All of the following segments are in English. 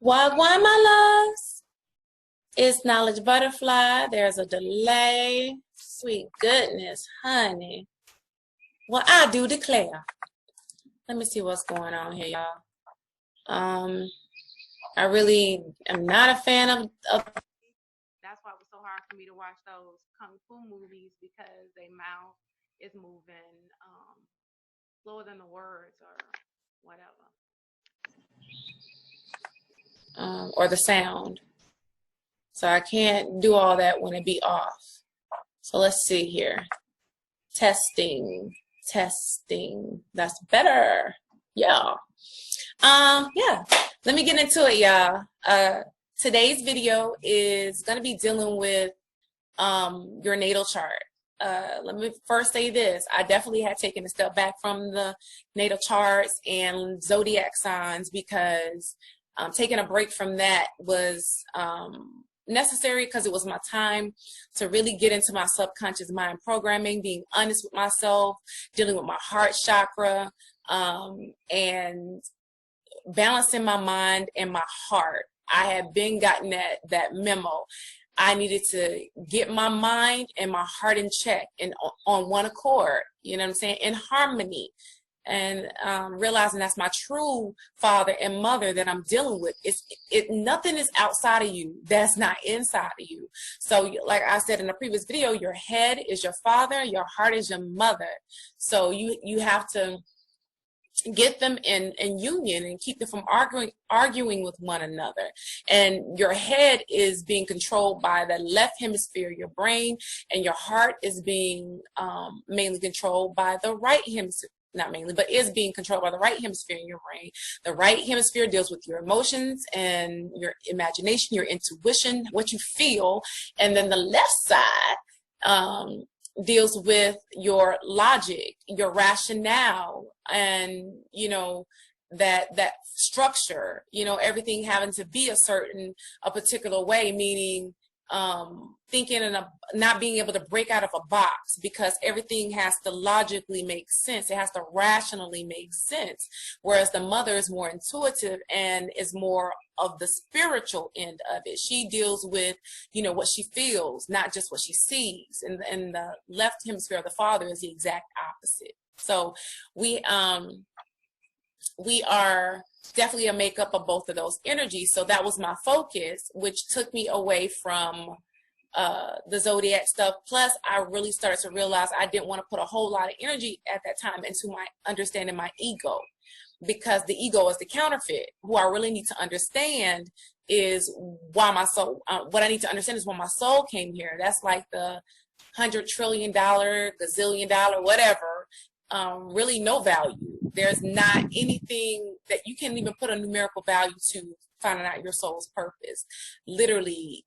Wagwan, my loves. It's Knowledge Butterfly. There's a delay. Sweet goodness, honey. Well, I do declare. Let me see what's going on here, y'all. I really am not a fan of. That's why it was so hard for me to watch those kung fu movies, because their mouth is moving slower than the words or whatever. Or the sound. So I can't do all that when it be off. So let's see here. Testing. That's better. Yeah. Yeah. Let me get into it, y'all. Today's video is going to be dealing with your natal chart. Let me first say this. I definitely had taken a step back from the natal charts and zodiac signs because taking a break from that was necessary, because it was my time to really get into my subconscious mind programming, being honest with myself, dealing with my heart chakra, and balancing my mind and my heart. I had been gotten that memo. I needed to get my mind and my heart in check and on one accord, you know what I'm saying, in harmony. And realizing that's my true father and mother that I'm dealing with. Nothing is outside of you that's not inside of you. So like I said in the previous video, your head is your father, your heart is your mother. So you have to get them in union and keep them from arguing with one another. And your head is being controlled by the left hemisphere, your brain, and your heart is being mainly controlled by the right hemisphere. Not mainly, but is being controlled by the right hemisphere in your brain. The right hemisphere deals with your emotions and your imagination, your intuition, what you feel. And then the left side deals with your logic, your rationale, and, you know, that structure, you know, everything having to be a particular way, meaning thinking and not being able to break out of a box, because everything has to logically make sense. It has to rationally make sense. Whereas the mother is more intuitive and is more of the spiritual end of it. She deals with, you know, what she feels, not just what she sees. And the left hemisphere of the father is the exact opposite. So we are definitely a makeup of both of those energies. So that was my focus, which took me away from the zodiac stuff. Plus, I really started to realize I didn't want to put a whole lot of energy at that time into my understanding my ego, because the ego is the counterfeit. Who I really need to understand is why my soul, what I need to understand is why my soul came here. That's like the $100 trillion, gazillion dollar, whatever, really no value. There's not anything that you can even put a numerical value to finding out your soul's purpose. Literally,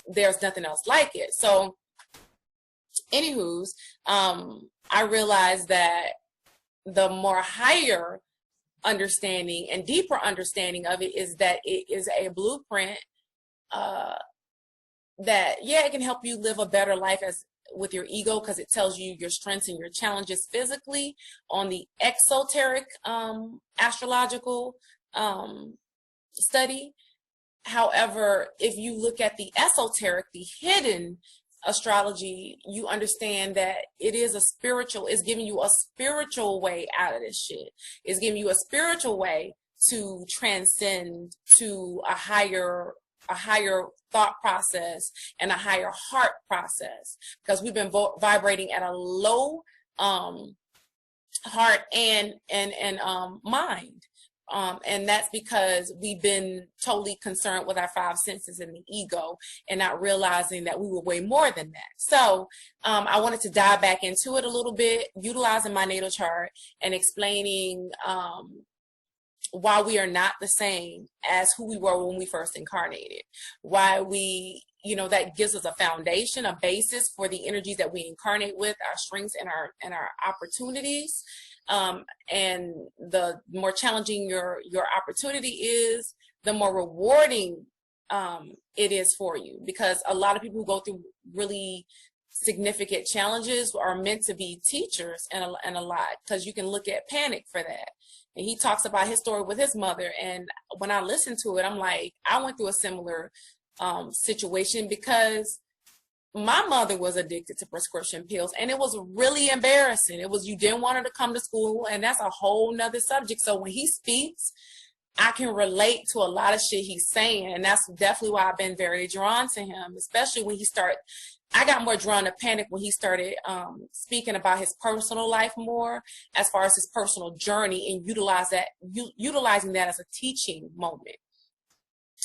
there's nothing else like it. So, anywho's, I realized that the more higher understanding and deeper understanding of it is that it is a blueprint that, yeah, it can help you live a better life with your ego, because it tells you your strengths and your challenges physically on the exoteric astrological study. However, if you look at the esoteric, the hidden astrology, you understand that it is it's giving you a spiritual way out of this shit. It's giving you a spiritual way to transcend to a higher thought process and a higher heart process, because we've been vibrating at a low heart and mind, and that's because we've been totally concerned with our five senses and the ego, and not realizing that we were way more than that. So I wanted to dive back into it a little bit, utilizing my natal chart and explaining why we are not the same as who we were when we first incarnated. Why we, you know, that gives us a foundation, a basis for the energies that we incarnate with, our strengths and our opportunities. And the more challenging your opportunity is, the more rewarding it is for you, because a lot of people who go through really significant challenges are meant to be teachers and a lot, because you can look at panic for that. And he talks about his story with his mother. And when I listened to it, I'm like, I went through a similar situation, because my mother was addicted to prescription pills, and it was really embarrassing. It was, you didn't want her to come to school, and that's a whole nother subject. So when he speaks, I can relate to a lot of shit he's saying, and that's definitely why I've been very drawn to him, especially when I got more drawn to Panic when he started speaking about his personal life more, as far as his personal journey, and utilizing that as a teaching moment.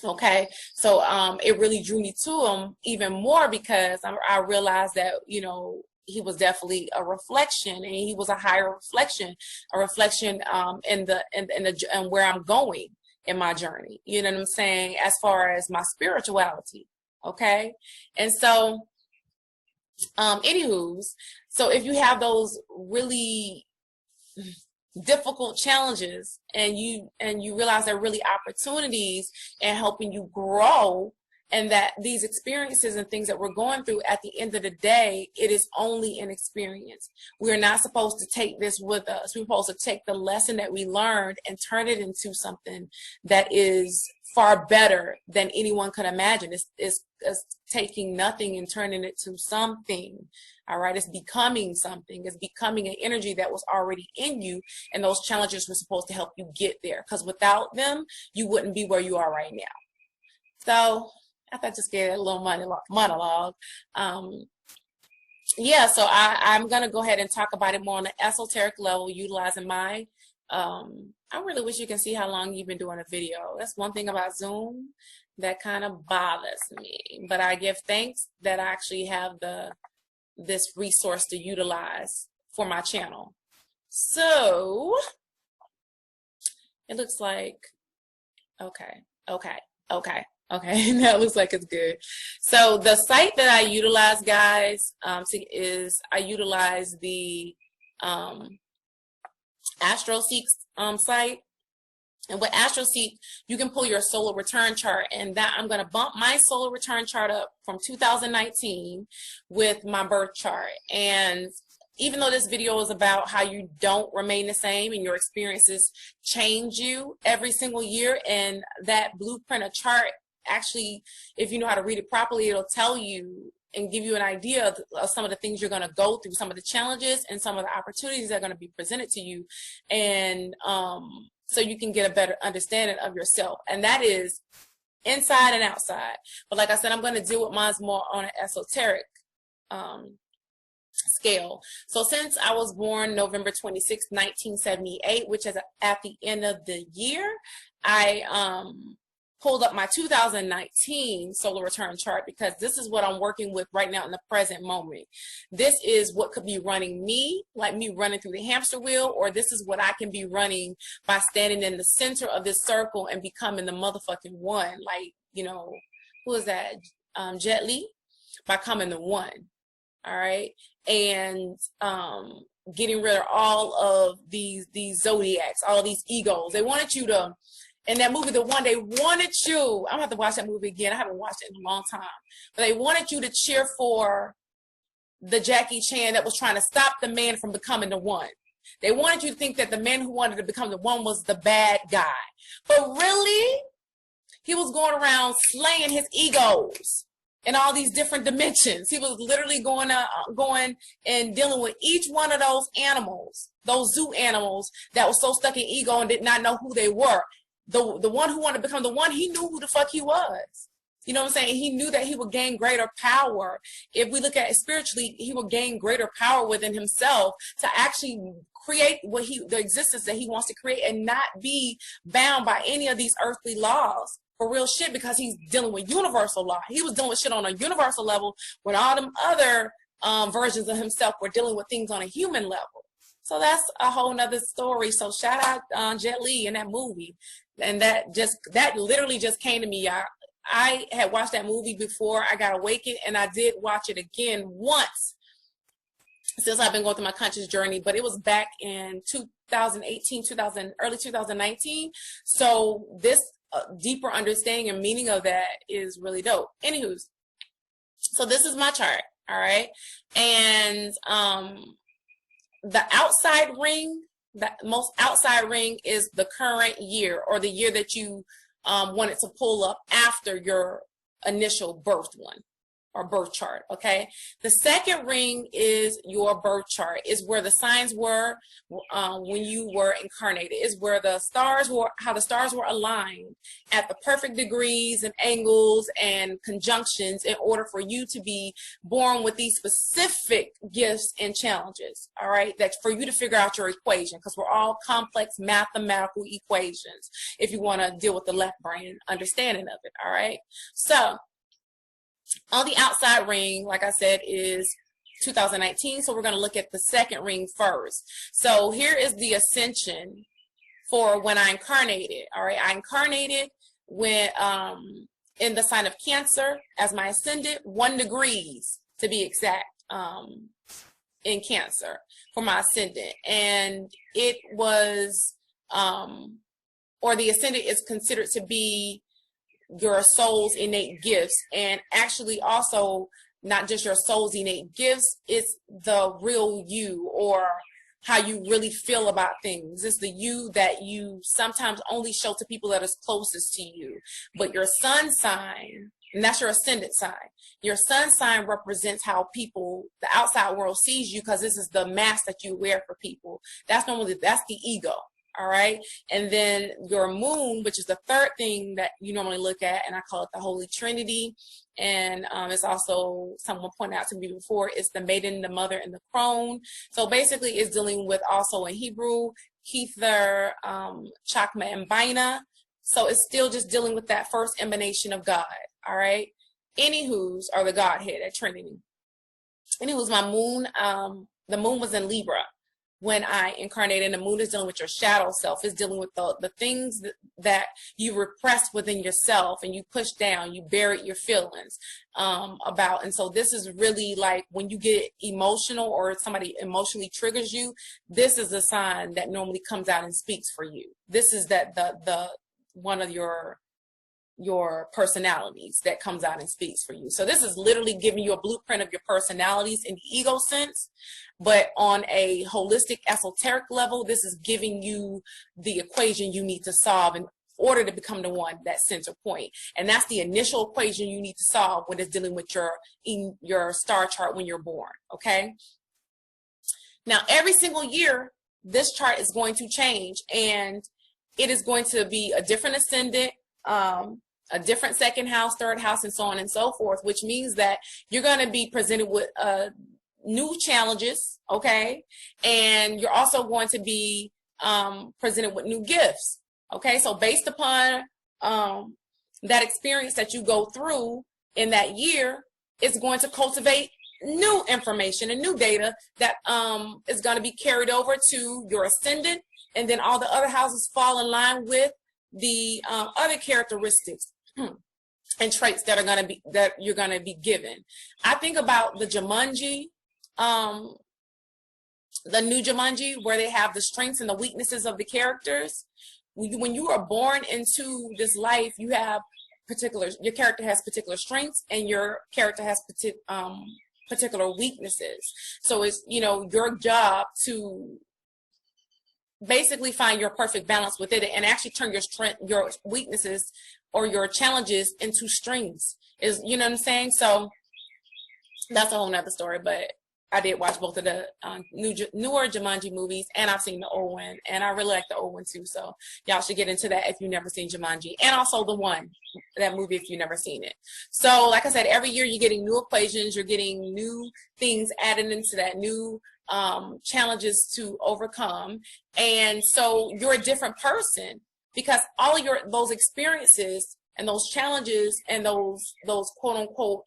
Okay, so it really drew me to him even more, because I realized that, you know, he was definitely a reflection, and he was a higher reflection, in where I'm going in my journey. You know what I'm saying? As far as my spirituality. Okay, and so, anywho's, so if you have those really difficult challenges, and you realize they're really opportunities in helping you grow, and that these experiences and things that we're going through, at the end of the day, it is only an experience. We're not supposed to take this with us. We're supposed to take the lesson that we learned and turn it into something that is far better than anyone could imagine. It's taking nothing and turning it to something. All right, it's becoming something. It's becoming an energy that was already in you, and those challenges were supposed to help you get there, because without them, you wouldn't be where you are right now. So I thought I just gave a little monologue. Yeah, so I'm going to go ahead and talk about it more on the esoteric level, utilizing my, I really wish you can see how long you've been doing a video. That's one thing about Zoom that kind of bothers me. But I give thanks that I actually have this resource to utilize for my channel. So it looks like, okay. That looks like it's good. So the site that I utilize, guys, is I utilize the AstroSeek site. And with AstroSeek, you can pull your solar return chart, and that I'm going to bump my solar return chart up from 2019 with my birth chart. And even though this video is about how you don't remain the same and your experiences change you every single year, and that blueprint of chart, actually, if you know how to read it properly, it'll tell you and give you an idea of some of the things you're going to go through, some of the challenges and some of the opportunities that are going to be presented to you. And so you can get a better understanding of yourself. And that is inside and outside. But like I said, I'm going to deal with mine more on an esoteric scale. So since I was born November 26, 1978, which is at the end of the year, I pulled up my 2019 solar return chart, because this is what I'm working with right now in the present moment. This is what could be running me, like me running through the hamster wheel, or this is what I can be running by standing in the center of this circle and becoming the motherfucking one. Like, you know, who is that? Jet Li, by coming the one. All right. And getting rid of all of these zodiacs, all these egos. They wanted you to, in that movie, the one, they wanted you, I'm gonna have to watch that movie again. I haven't watched it in a long time. But they wanted you to cheer for the Jackie Chan that was trying to stop the man from becoming the one. They wanted you to think that the man who wanted to become the one was the bad guy. But really, he was going around slaying his egos in all these different dimensions. He was literally going and dealing with each one of those animals, those zoo animals that was so stuck in ego and did not know who they were. The one who wanted to become the one, he knew who the fuck he was. You know what I'm saying? He knew that he would gain greater power. If we look at it spiritually, he would gain greater power within himself to actually create the existence that he wants to create, and not be bound by any of these earthly laws. For real shit, because he's dealing with universal law. He was dealing with shit on a universal level, when all them other versions of himself were dealing with things on a human level. So that's a whole nother story. So shout out Jet Li in that movie. And that literally just came to me, y'all. I had watched that movie before I got awakened, and I did watch it again once since I've been going through my conscious journey, but it was back in 2018, early 2019. So this deeper understanding and meaning of that is really dope. Anywho's, so this is my chart, all right? And the outside ring the most outside ring is the current year, or the year that you wanted to pull up after your initial birth one or birth chart. Okay, the second ring is your birth chart, is where the signs were when you were incarnated, is where the stars were, how the stars were aligned at the perfect degrees and angles and conjunctions in order for you to be born with these specific gifts and challenges. All right, that's for you to figure out your equation, because we're all complex mathematical equations if you want to deal with the left brain understanding of it. All right, so on the outside ring, like I said, is 2019. So we're going to look at the second ring first. So here is the ascension for when I incarnated. All right, I incarnated when in the sign of Cancer as my ascendant, 1 degrees to be exact, in Cancer for my ascendant. And it was, or the ascendant is considered to be your soul's innate gifts, and actually also not just your soul's innate gifts, it's the real you, or how you really feel about things. It's the you that you sometimes only show to people that is closest to you. But your sun sign, and that's your ascendant sign, your sun sign represents how people, the outside world sees you, because this is the mask that you wear for people. That's the ego. All right. And then your moon, which is the third thing that you normally look at, and I call it the Holy Trinity. And it's also, someone pointed out to me before, it's the maiden, the mother, and the crone. So basically it's dealing with, also in Hebrew, Kether, Chakma, and Bina. So it's still just dealing with that first emanation of God. All right. Anywho's are the Godhead at Trinity. Anywho's my moon, the moon was in Libra when I incarnated. And the moon is dealing with your shadow self. It's dealing with the things that you repressed within yourself and you pushed down, you buried your feelings about. And so this is really like when you get emotional or somebody emotionally triggers you, this is a sign that normally comes out and speaks for you. This is that the one of your personalities that comes out and speaks for you. So this is literally giving you a blueprint of your personalities in the ego sense, but on a holistic esoteric level, this is giving you the equation you need to solve in order to become the one, that center point. And that's the initial equation you need to solve when it's dealing with your star chart when you're born. Okay. Now, every single year, this chart is going to change, and it is going to be a different ascendant, a different second house, third house, and so on and so forth, which means that you're going to be presented with new challenges, okay? And you're also going to be presented with new gifts, okay? So based upon that experience that you go through in that year, it's going to cultivate new information and new data that is going to be carried over to your ascendant, and then all the other houses fall in line with the other characteristics and traits that you're going to be given. I think about the Jumanji, the new Jumanji, where they have the strengths and the weaknesses of the characters. When you are born into this life, you have your character has particular strengths, and your character has particular weaknesses. So it's, your job to basically find your perfect balance within it, and actually turn your weaknesses or your challenges into strengths. You know what I'm saying? So that's a whole nother story, but I did watch both of the newer Jumanji movies, and I've seen the old one, and I really like the old one too. So y'all should get into that if you've never seen Jumanji, and also that movie if you've never seen it. So like I said, every year you're getting new equations, you're getting new things added into that, new challenges to overcome. And so you're a different person, because all of those experiences and those challenges and those quote unquote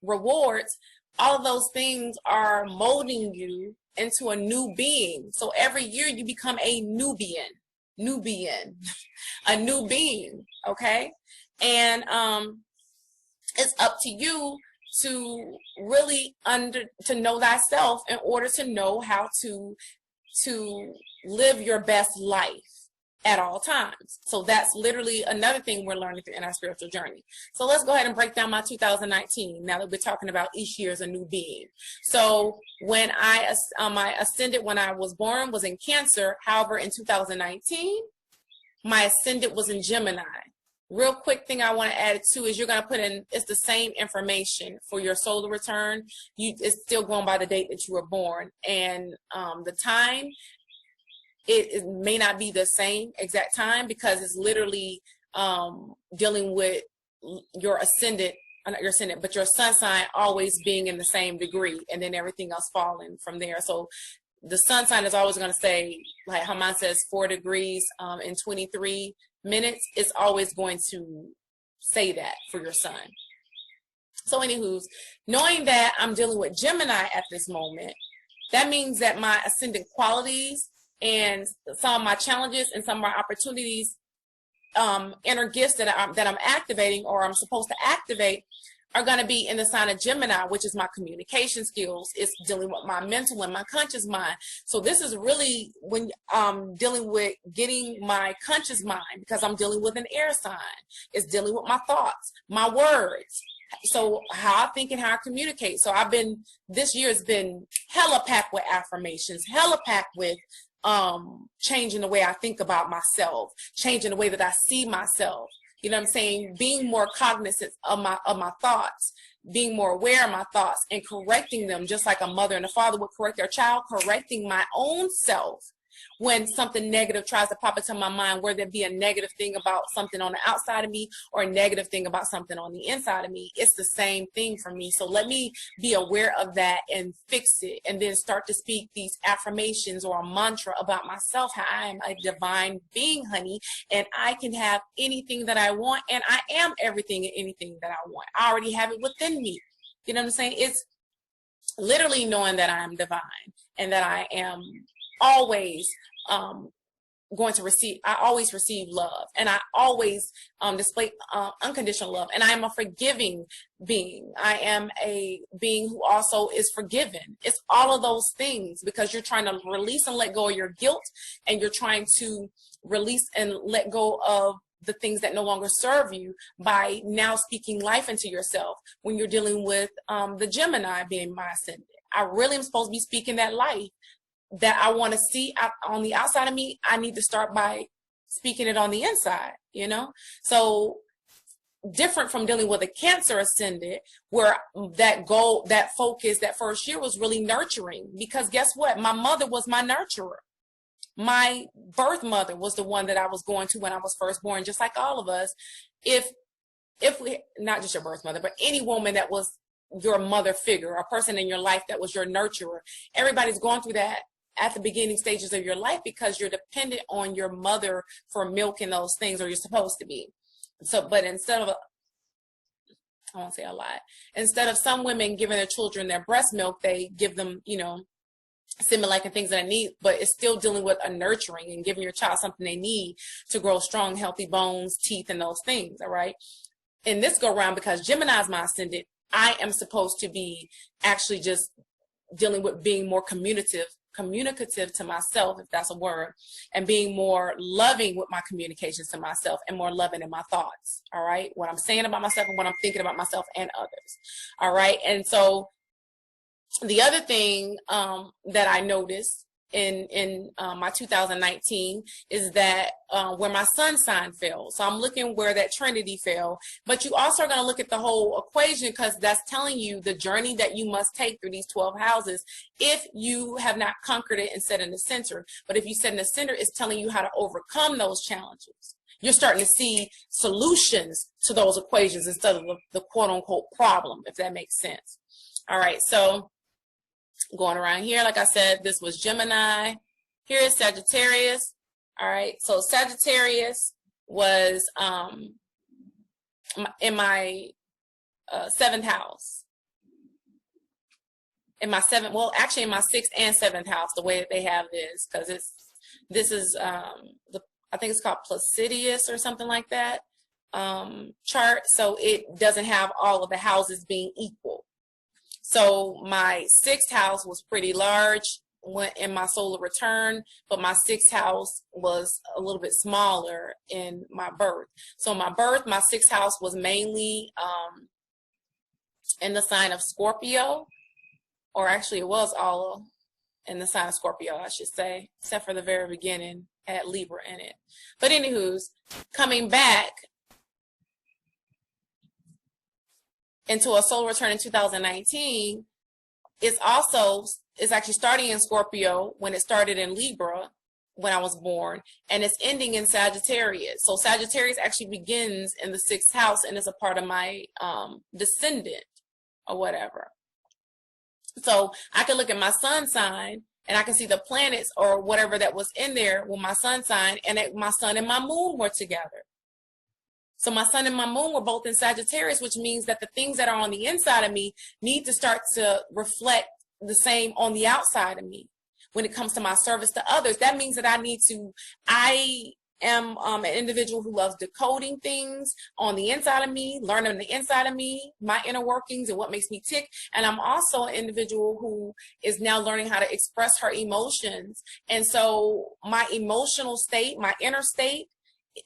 rewards, all of those things are molding you into a new being. So every year you become a Nubian, a new being. Okay. And it's up to you to really to know thyself in order to know how to live your best life. at all times. So that's literally another thing we're learning in our spiritual journey. So let's go ahead and break down my 2019, now that we're talking about each year as a new being. So when I ascended when I was born was in Cancer. However, in 2019, my ascendant was in Gemini. Real quick thing I want to add too is you're going to put in, it's the same information for your solar return. It's still going by the date that you were born, and the time, it may not be the same exact time, because it's literally dealing with your ascendant, not your ascendant, but your sun sign always being in the same degree, and then everything else falling from there. So the sun sign is always going to say, like how mine says 4 degrees in 23 minutes, it's always going to say that for your sun. So anywho's, knowing that I'm dealing with Gemini at this moment, that means that my ascendant qualities and some of my challenges and some of my opportunities, inner gifts that I'm activating, or I'm supposed to activate, are going to be in the sign of Gemini, which is my communication skills. It's dealing with my mental and my conscious mind. So this is really when I'm dealing with getting my conscious mind, because I'm dealing with an air sign. It's dealing with my thoughts, my words. So how I think and how I communicate. So this year has been hella packed with affirmations, hella packed with changing the way I think about myself, changing the way that I see myself. You know what I'm saying? Being more cognizant of my thoughts, being more aware of my thoughts, and correcting them, just like a mother and a father would correct their child, correcting my own self when something negative tries to pop into my mind, whether it be a negative thing about something on the outside of me or a negative thing about something on the inside of me. It's the same thing for me. So let me be aware of that and fix it, and then start to speak these affirmations or a mantra about myself, how I am a divine being, honey, and I can have anything that I want, and I am everything and anything that I want. I already have it within me. You know what I'm saying? It's literally knowing that I am divine and that I am always going to receive, I always receive love, and I always display unconditional love, and I am a forgiving being. I am a being who also is forgiven. It's all of those things, because you're trying to release and let go of your guilt, and you're trying to release and let go of the things that no longer serve you by now speaking life into yourself. When you're dealing with the Gemini being my ascendant, I really am supposed to be speaking that life that I want to see on the outside of me. I need to start by speaking it on the inside, you know? So different from dealing with a Cancer ascendant, where that goal, that focus, that first year was really nurturing, because guess what? My mother was my nurturer. My birth mother was the one that I was going to when I was first born, just like all of us. If we, not just your birth mother, but any woman that was your mother figure, a person in your life that was your nurturer, everybody's going through that at the beginning stages of your life, because you're dependent on your mother for milk and those things, or you're supposed to be. So, but instead of, I won't say a lot, instead of some women giving their children their breast milk, they give them, you know, Similac and things that I need, but it's still dealing with a nurturing and giving your child something they need to grow strong, healthy bones, teeth, and those things, all right? In this go round, because Gemini is my ascendant, I am supposed to be actually just dealing with being more communicative to myself, if that's a word, and being more loving with my communications to myself, and more loving in my thoughts, all right? What I'm saying about myself and what I'm thinking about myself and others, all right? And so the other thing that I noticed in my 2019 is that where my sun sign fell. So I'm looking where that Trinity fell, but you also are going to look at the whole equation, because that's telling you the journey that you must take through these 12 houses if you have not conquered it and set in the center. But if you set in the center, it's telling you how to overcome those challenges. You're starting to see solutions to those equations instead of the quote unquote problem, if that makes sense. All right, so going around here, like I said, this was Gemini. Here is Sagittarius. All right, so Sagittarius was in my 7th house. In my 7th, well, actually in my 6th and 7th house, the way that they have this, because this is I think it's called Placidius or something like that chart. So it doesn't have all of the houses being equal. So my 6th house was pretty large. went in my solar return, but my sixth house was a little bit smaller in my birth. So my birth, my sixth house was mainly in the sign of Scorpio, or actually it was all in the sign of Scorpio, I should say, except for the very beginning had Libra in it. But anywho's, coming back into a solar return in 2019, it's actually starting in Scorpio when it started in Libra when I was born, and it's ending in Sagittarius. So Sagittarius actually begins in the sixth house and is a part of my descendant or whatever. So I can look at my sun sign and I can see the planets or whatever that was in there with my sun sign, and my sun and my moon were together. So my sun and my moon were both in Sagittarius, which means that the things that are on the inside of me need to start to reflect the same on the outside of me. When it comes to my service to others, that means that I am an individual who loves decoding things on the inside of me, learning the inside of me, my inner workings and what makes me tick. And I'm also an individual who is now learning how to express her emotions. And so my emotional state, my inner state,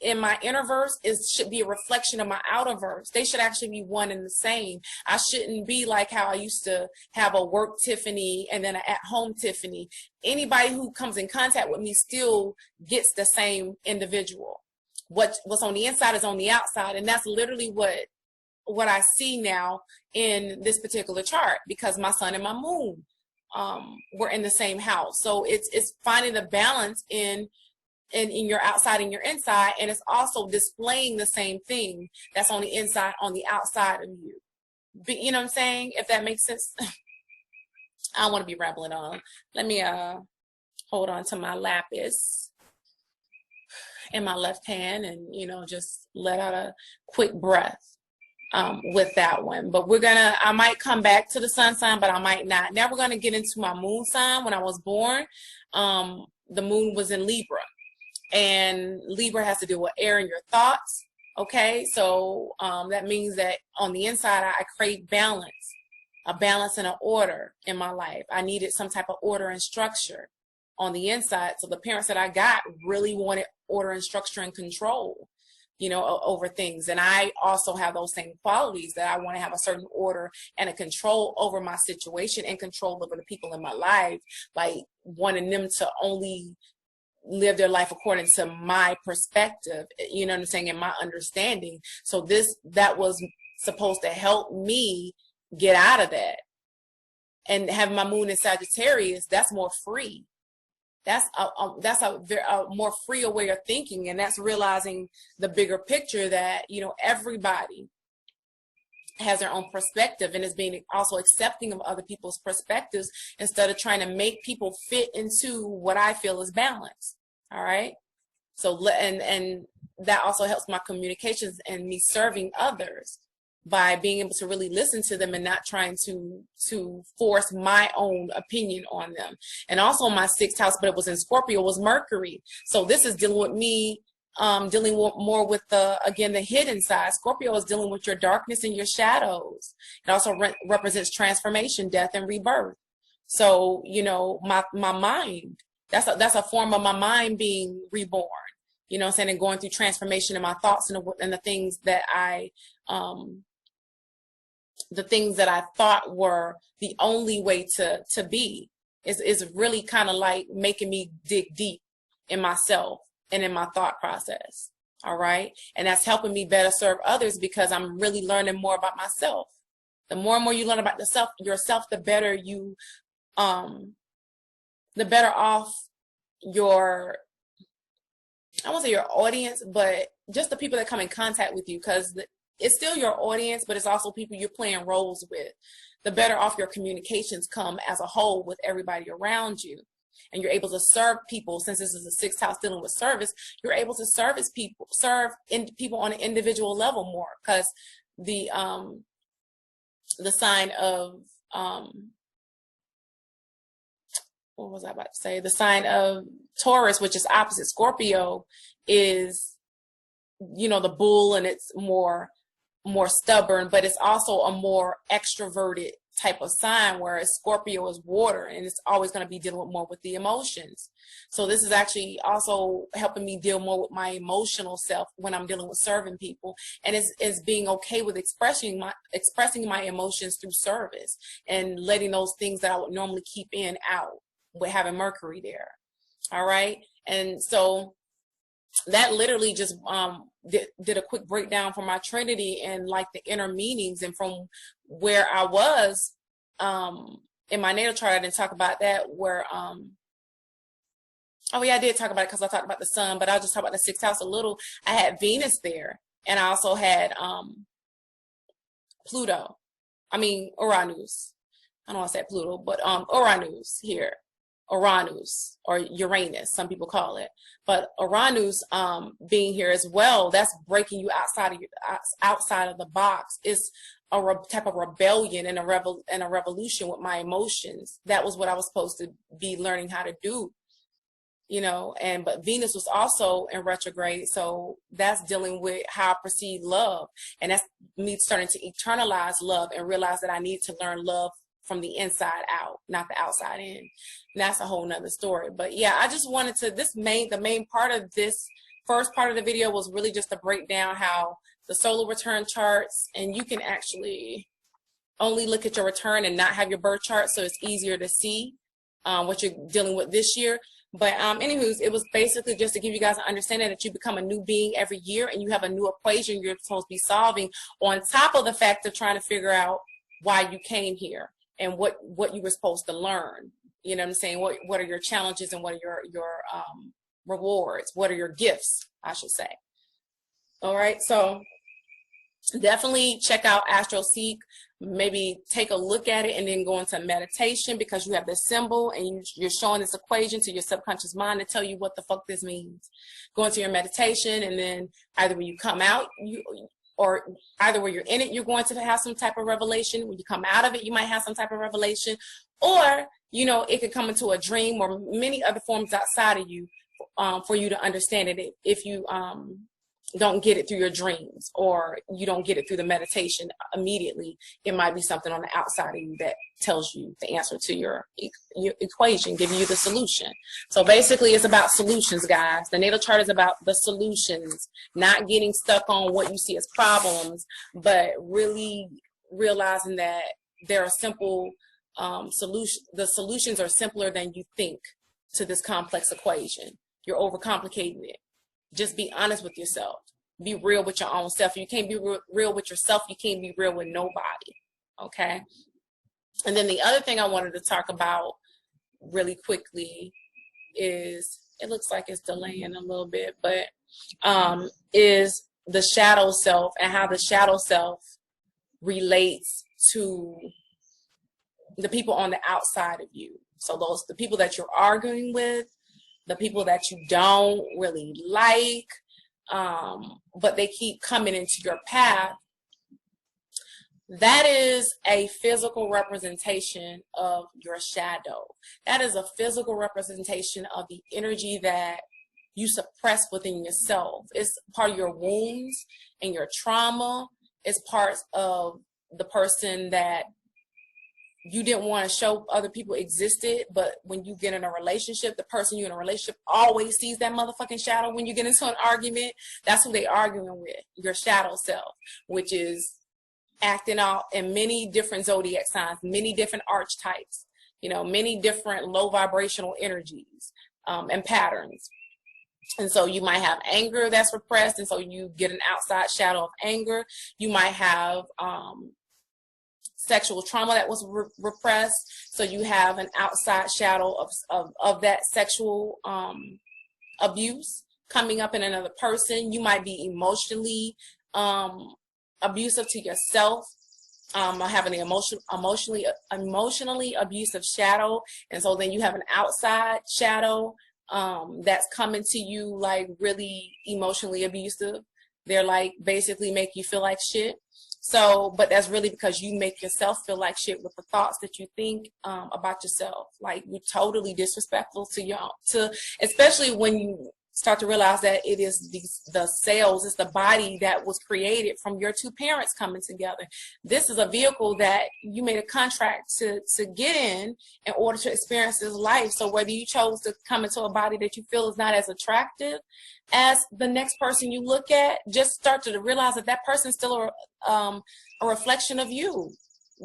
in my inner verse should be a reflection of my outer verse. They should actually be one and the same. I shouldn't be like how I used to have a work Tiffany and then an at-home Tiffany. Anybody who comes in contact with me still gets the same individual. What's on the inside is on the outside, and that's literally what I see now in this particular chart, because my sun and my moon were in the same house. So it's finding the balance in your outside and your inside, and it's also displaying the same thing that's on the inside on the outside of you. But, you know what I'm saying? If that makes sense. I don't want to be rambling on. Let me hold on to my lapis in my left hand and, just let out a quick breath with that one. But I might come back to the sun sign, but I might not. Now we're going to get into my moon sign. When I was born, the moon was in Libra. And Libra has to do with air in your thoughts. Okay, so that means that on the inside, I crave balance, a balance and an order in my life. I needed some type of order and structure on the inside. So the parents that I got really wanted order and structure and control, over things. And I also have those same qualities, that I want to have a certain order and a control over my situation and control over the people in my life, like wanting them to only live their life according to my perspective, you know what I'm saying, and my understanding. So that was supposed to help me get out of that. And having my moon in Sagittarius, that's more free. That's a more free way of thinking, and that's realizing the bigger picture that, everybody has their own perspective, and is being also accepting of other people's perspectives instead of trying to make people fit into what I feel is balance. All right. So, and that also helps my communications and me serving others by being able to really listen to them and not trying to force my own opinion on them. And also my sixth house, but it was in Scorpio, was Mercury. So this is dealing with me dealing more with the hidden side. Scorpio is dealing with your darkness and your shadows. It also represents transformation, death, and rebirth. So, my mind, that's a form of my mind being reborn, and going through transformation in my thoughts and the things that I thought were the only way to be is really kind of like making me dig deep in myself and in my thought process. All right. And that's helping me better serve others, because I'm really learning more about myself. The more and more you learn about yourself, the better the better off I won't say your audience, but just the people that come in contact with you, because it's still your audience, but it's also people you're playing roles with. The better off your communications come as a whole with everybody around you. And you're able to serve people. Since this is a sixth house dealing with service, you're able to serve people on an individual level more, because the sign of what was I about to say? The sign of Taurus, which is opposite Scorpio, is, the bull, and it's more stubborn, but it's also a more extroverted type of sign, whereas Scorpio is water, and it's always going to be dealing with more with the emotions. So this is actually also helping me deal more with my emotional self when I'm dealing with serving people, and is being okay with expressing my emotions through service and letting those things that I would normally keep in out with having Mercury there. All right. And so that literally just did a quick breakdown for my Trinity and like the inner meanings, and from where I was in my natal chart. I didn't talk about that, where oh yeah, I did talk about it because I talked about the sun, but I'll just talk about the sixth house a little. I had Venus there, and I also had Pluto. I mean Uranus. I don't want to say Pluto, but Uranus here. Uranus, or Uranus, some people call it. But Uranus being here as well, that's breaking you outside of the box. It's a type of rebellion and a revolution with my emotions. That was what I was supposed to be learning how to do, you know. And but Venus was also in retrograde, so that's dealing with how I perceive love, and that's me starting to internalize love and realize that I need to learn love from the inside out, not the outside in. And that's a whole nother story. But yeah, I just wanted to, the main part of this first part of the video was really just to break down how the solar return charts, and you can actually only look at your return and not have your birth chart, so it's easier to see what you're dealing with this year. But anywho, it was basically just to give you guys an understanding that you become a new being every year, and you have a new equation you're supposed to be solving, on top of the fact of trying to figure out why you came here and what you were supposed to learn. You know what I'm saying? What are your challenges, and what are your rewards? What are your gifts, I should say. All right, so definitely check out Astro Seek. Maybe take a look at it and then go into meditation, because you have this symbol and you're showing this equation to your subconscious mind to tell you what the fuck this means. Go into your meditation, and then either when you come out, or either where you're in it, you're going to have some type of revelation. When you come out of it, you might have some type of revelation, or, you know, it could come into a dream or many other forms outside of you for you to understand it. If you don't get it through your dreams, or you don't get it through the meditation immediately, it might be something on the outside of you that tells you the answer to your equation, giving you the solution. So basically it's about solutions, guys. The natal chart is about the solutions, not getting stuck on what you see as problems, but really realizing that there are simple solutions. The solutions are simpler than you think to this complex equation. You're overcomplicating it. Just be honest with yourself. Be real with your own self. You can't be real with yourself. You can't be real with nobody. Okay. And then the other thing I wanted to talk about really quickly is, it looks like it's delaying a little bit, but is the shadow self, and how the shadow self relates to the people on the outside of you. So the people that you're arguing with, the people that you don't really like, but they keep coming into your path. That is a physical representation of your shadow. That is a physical representation of the energy that you suppress within yourself. It's part of your wounds and your trauma. It's parts of the person that you didn't want to show other people existed, but when you get in a relationship, the person you're in a relationship always sees that motherfucking shadow. When you get into an argument, that's who they arguing with, your shadow self, which is acting out in many different zodiac signs, many different archetypes, you know, many different low vibrational energies and patterns. And so you might have anger that's repressed, and so you get an outside shadow of anger. You might have sexual trauma that was repressed, so you have an outside shadow of that sexual abuse coming up in another person. You might be emotionally abusive to yourself, or having an emotionally abusive shadow, and so then you have an outside shadow that's coming to you like really emotionally abusive. They're like basically make you feel like shit. So, but that's really because you make yourself feel like shit with the thoughts that you think about yourself. Like, you're totally disrespectful to especially when you start to realize that it is the cells, it's the body that was created from your two parents coming together. This is a vehicle that you made a contract to get in order to experience this life. So whether you chose to come into a body that you feel is not as attractive as the next person you look at, just start to realize that that person is still a reflection of you.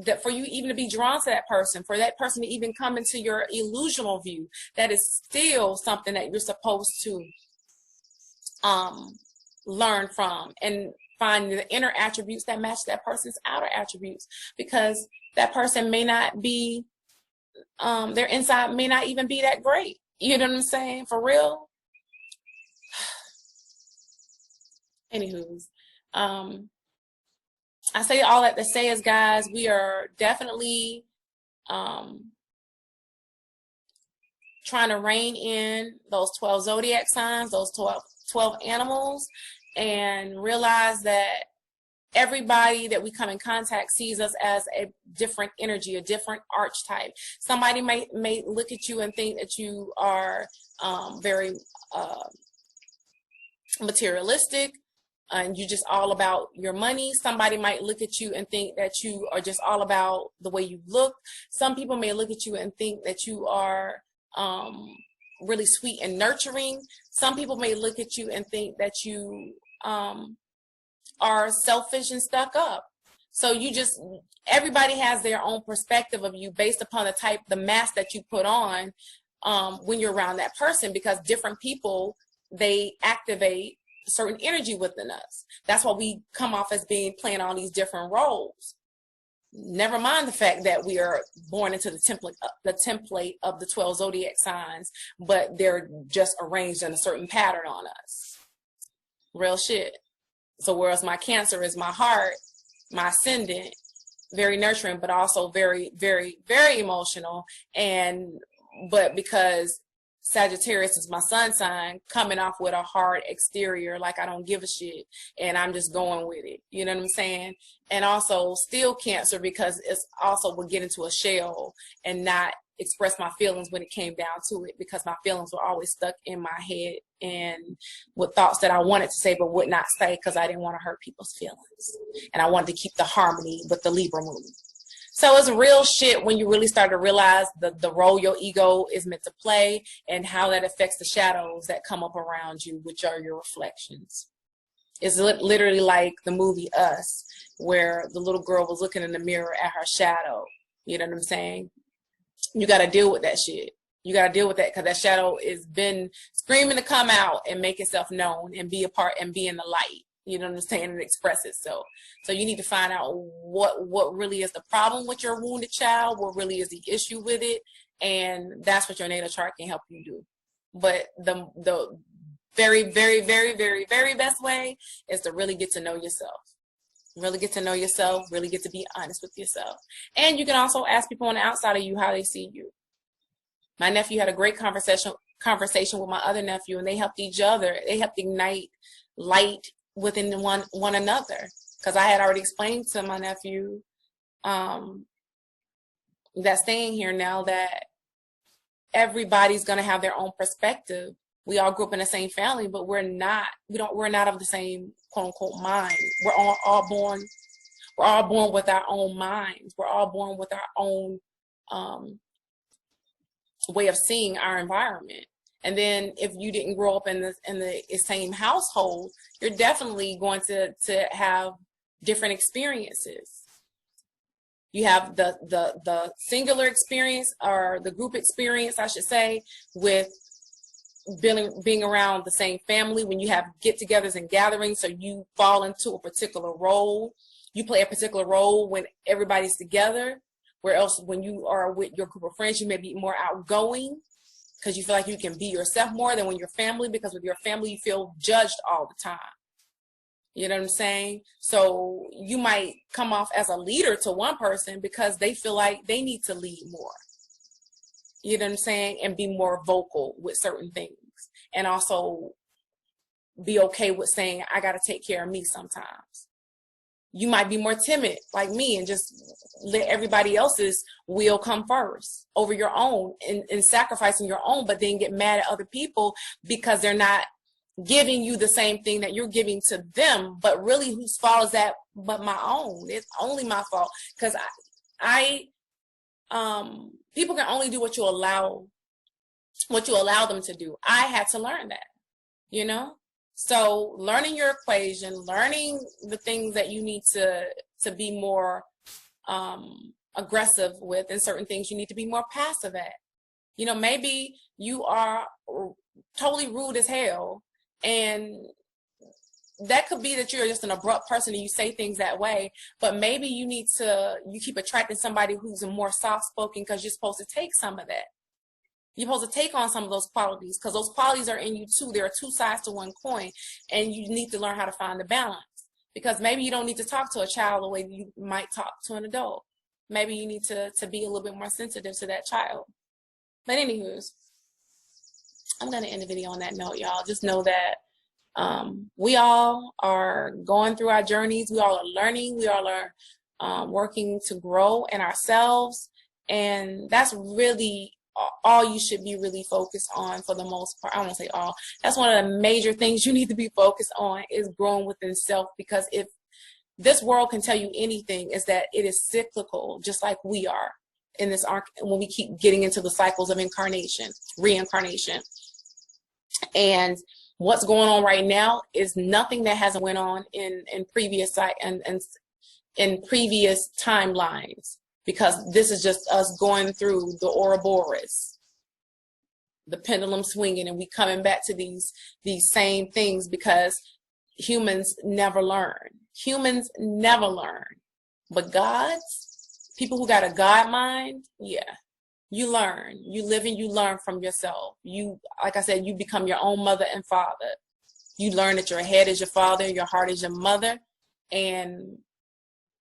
That for you even to be drawn to that person, for that person to even come into your illusional view, that is still something that you're supposed to learn from and find the inner attributes that match that person's outer attributes, because that person may not be, their inside may not even be that great. You know what I'm saying? For real. Anywho's, I say all that to say is, guys, we are definitely trying to rein in those 12 zodiac signs, those 12 animals, and realize that everybody that we come in contact sees us as a different energy, a different archetype. Somebody may look at you and think that you are very materialistic, and you're just all about your money. Somebody might look at you and think that you are just all about the way you look. Some people may look at you and think that you are really sweet and nurturing. Some people may look at you and think that you are selfish and stuck up. So everybody has their own perspective of you based upon the mask that you put on when you're around that person, because different people, they activate certain energy within us. That's why we come off as playing all these different roles. Never mind the fact that we are born into the template of the 12 zodiac signs, but they're just arranged in a certain pattern on us. Real shit. So whereas my Cancer is my heart, my ascendant, very nurturing, but also very, very, very emotional. But because Sagittarius is my sun sign, coming off with a hard exterior, like I don't give a shit and I'm just going with it. You know what I'm saying? And also still Cancer, because it's also would get into a shell and not express my feelings when it came down to it, because my feelings were always stuck in my head and with thoughts that I wanted to say but would not say because I didn't want to hurt people's feelings. And I wanted to keep the harmony with the Libra moon. So it's real shit when you really start to realize the role your ego is meant to play and how that affects the shadows that come up around you, which are your reflections. It's literally like the movie Us, where the little girl was looking in the mirror at her shadow. You know what I'm saying? You got to deal with that shit. You got to deal with that, because that shadow has been screaming to come out and make itself known and be a part and be in the light. You know what I'm saying? And express itself. So you need to find out what really is the problem with your wounded child, what really is the issue with it, and that's what your natal chart can help you do. But the very, very, very, very, very best way is to really get to know yourself. Really get to know yourself, really get to be honest with yourself. And you can also ask people on the outside of you how they see you. My nephew had a great conversation with my other nephew, and they helped each other. They helped ignite light within one another, because I had already explained to my nephew that's staying here now that everybody's going to have their own perspective. We all grew up in the same family, but we're not of the same quote unquote mind. We're all born with our own minds. We're all born with our own way of seeing our environment. And then if you didn't grow up in the same household, you're definitely going to have different experiences. You have the singular experience, or the group experience, I should say, with being around the same family when you have get-togethers and gatherings. So you fall into a particular role. You play a particular role when everybody's together. Where else, when you are with your group of friends, you may be more outgoing, because you feel like you can be yourself more than when you're family, because with your family, you feel judged all the time. You know what I'm saying? So you might come off as a leader to one person because they feel like they need to lead more. You know what I'm saying? And be more vocal with certain things. And also be okay with saying, I got to take care of me sometimes. You might be more timid like me and just let everybody else's will come first over your own, and sacrificing your own, but then get mad at other people because they're not giving you the same thing that you're giving to them, but really whose fault is that but my own? It's only my fault, because people can only do what you allow them to do. I had to learn that, you know? So learning your equation, learning the things that you need to be more aggressive with, and certain things you need to be more passive at. You know, maybe you are totally rude as hell, and that could be that you're just an abrupt person and you say things that way, but maybe you keep attracting somebody who's more soft-spoken, because you're supposed to take some of that. You're supposed to take on some of those qualities, because those qualities are in you too. There are two sides to one coin, and you need to learn how to find the balance, because maybe you don't need to talk to a child the way you might talk to an adult. Maybe you need to be a little bit more sensitive to that child. But anywho's, I'm going to end the video on that note, y'all. Just know that we all are going through our journeys. We all are learning. We all are working to grow in ourselves. And that's really all you should be really focused on, for the most part. I won't say all. That's one of the major things you need to be focused on, is growing within self. Because if this world can tell you anything, is that it is cyclical, just like we are in this arc, when we keep getting into the cycles of incarnation, reincarnation. And what's going on right now is nothing that hasn't went on in previous in previous timelines, because this is just us going through the Ouroboros, the pendulum swinging, and we coming back to these same things, because humans never learn. Humans never learn. But gods, people who got a God mind, yeah, you learn. You live and you learn from yourself. You, like I said, you become your own mother and father. You learn that your head is your father, your heart is your mother, and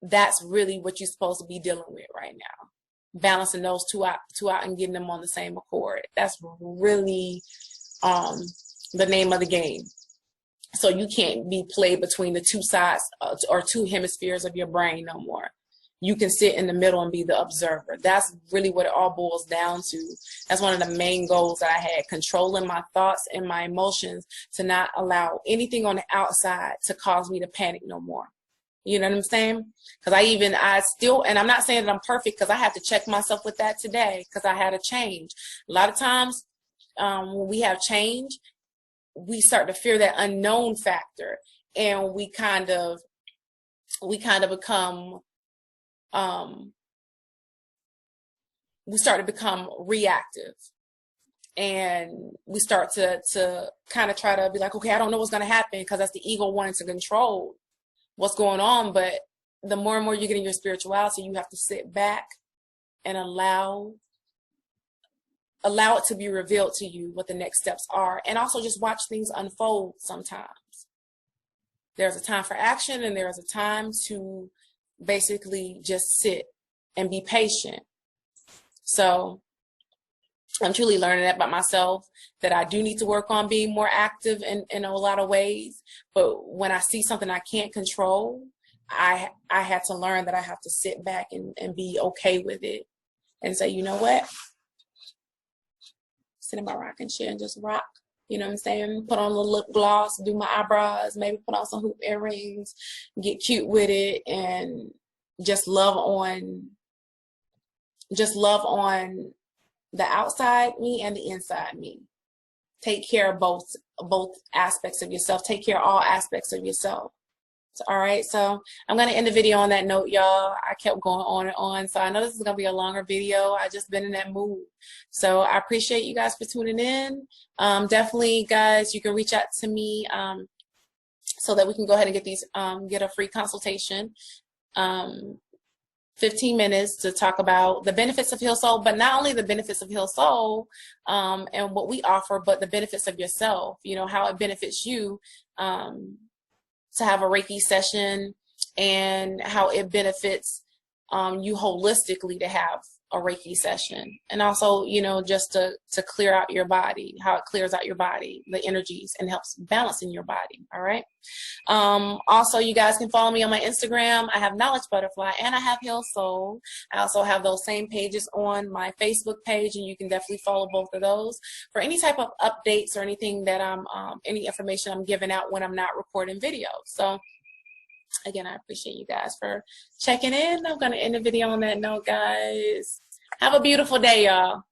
that's really what you're supposed to be dealing with right now. Balancing those two out and getting them on the same accord. That's really the name of the game. So you can't be played between the two sides or two hemispheres of your brain no more. You can sit in the middle and be the observer. That's really what it all boils down to. That's one of the main goals that I had, controlling my thoughts and my emotions, to not allow anything on the outside to cause me to panic no more. You know what I'm saying? Because I still, and I'm not saying that I'm perfect, because I have to check myself with that today, because I had a change. A lot of times when we have change, we start to fear that unknown factor, and we kind of become, we start to become reactive, and we start to kind of try to be like, okay, I don't know what's going to happen, because that's the ego wanting to control what's going on. But the more and more you get in your spirituality, you have to sit back and allow it to be revealed to you what the next steps are, and also just watch things unfold. Sometimes there's a time for action, and there's a time to basically just sit and be patient. So I'm truly learning that about myself, that I do need to work on being more active in a lot of ways. But when I see something I can't control, I had to learn that I have to sit back and be okay with it, and say, you know what? Sit in my rocking chair and just rock. You know what I'm saying? Put on a little lip gloss, do my eyebrows, maybe put on some hoop earrings, get cute with it, and just love on the outside me and the inside me. Take care of both aspects of yourself. Take care of all aspects of yourself. So, all right, so I'm going to end the video on that note, y'all. I kept going on and on, so I know this is going to be a longer video. I just been in that mood. So I appreciate you guys for tuning in. Definitely, guys, you can reach out to me so that we can go ahead and get a free consultation. 15 minutes to talk about the benefits of Heal Soul, but not only the benefits of Heal Soul and what we offer, but the benefits of yourself, you know, how it benefits you to have a Reiki session, and how it benefits you holistically to have a Reiki session. And also, you know, just to clear out your body, how it clears out your body, the energies, and helps balance in your body. All right. Also, you guys can follow me on my Instagram. I have Knowledge Butterfly and I have Heal Soul. I also have those same pages on my Facebook page, and you can definitely follow both of those for any type of updates or anything that any information I'm giving out when I'm not recording videos. So again, I appreciate you guys for checking in. I'm going to end the video on that note, guys. Have a beautiful day, y'all.